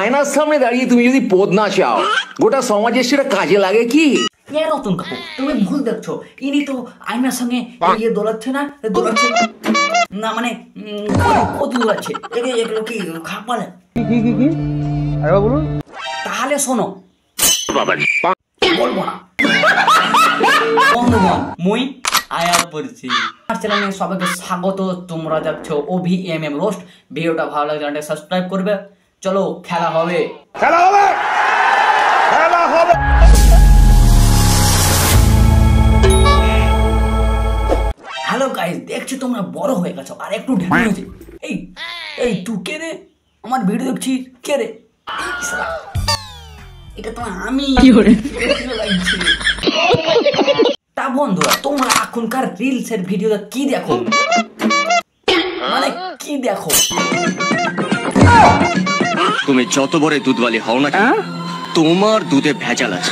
আয়নার সামনে দাঁড়িয়ে তুমি যদি পদ না চাও, গোটা সমাজের সেটা কাজে লাগে কি? রতন কাকু, তুমি ভুল দেখছো। ইনি তো আয়নার সঙ্গে দোলাচ্ছে না, দোলাচ্ছে না মানে কত দোলাচ্ছে। এগুলো কি খারাপ বলে? তাহলে শোনো, বলবো না। বন্ধুগণ, মুই আয়া পড়ছি আমার চ্যানেলে সবাইকে স্বাগত। তোমরা দেখছো OVMM রোস্ট। ভিডিওটা ভালো লাগলে চ্যানেলটা সাবস্ক্রাইব করবে। চলো খেলা হবে, খেলা হবে, খেলা হবে। হ্যালো গাইস, দেখছি তোমরা বড় হয়ে গেছো আর একটু ঢেলে হয়েছে। এই এই তুই কে রে? আমার ভিডিও দেখছিস কে রে? এটা তো আমি। তা বন্ধুরা, তোমরা এখনকার রিলসের ভিডিওটা কি দেখো? মানে কি দেখো? তুমি যত বড় দুধওয়ালি হও না কেন, তোমার দুধে ভেজাল আছে।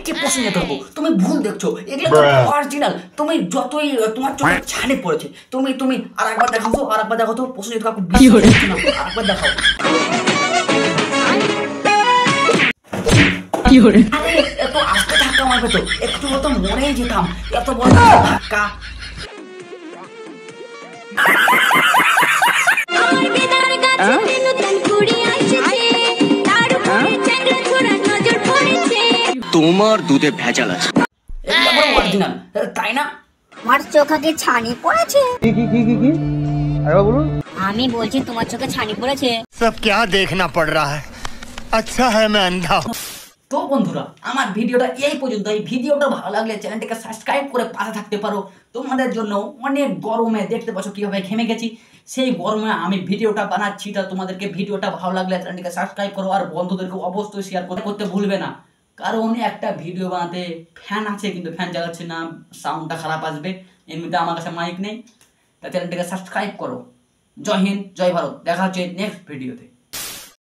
কে পছন্দ করবো? তুমি ভুল দেখছো, এগুলো অরিজিনাল। তুমি যতই তোমার চোখে ছানে পড়েছে, তুমি আরেকবার দেখাও তো, আরেকবার দেখাও তো। পছন্দ কাকু আরেকবার দেখাও। এত আস্তে ধাক্কা মারবে তো, একটু তো মরেই যেতাম। এত বড় ধাক্কা। তোমার দুধে ভেজাল আছে, তাই না? আমার চোখে কি ছানি পড়েছে? আমি বলছি তোমার চোখে ছানি পড়েছে। সব क्या देखना पड़ रहा है, अच्छा है मैं अंधा हूं। তো বন্ধুরা, আমার ভিডিওটা এই পর্যন্ত। এই ভিডিওটা ভালো লাগলে চ্যানেলটাকে সাবস্ক্রাইব করে পাশে থাকতে পারো। তোমাদের জন্য অনেক গরমে দেখতে পাচ্ছ কিভাবে ঘেমে গেছি, সেই গরমে আমি ভিডিওটা বানাচ্ছি। তা তোমাদেরকে ভিডিওটা ভালো লাগলে চ্যানেলটাকে সাবস্ক্রাইব করো আর বন্ধুদেরকে অবশ্যই শেয়ার করতে ভুলবে না। কারণ একটা ভিডিও বানাতে ফ্যান আছে, কিন্তু ফ্যান চালাচ্ছে না, সাউন্ডটা খারাপ আসবে। এমনিতে আমার কাছে মাইক নেই। তা চ্যানেলটাকে সাবস্ক্রাইব করো। জয় হিন্দ, জয় ভারত। দেখা হচ্ছে নেক্সট ভিডিওতে।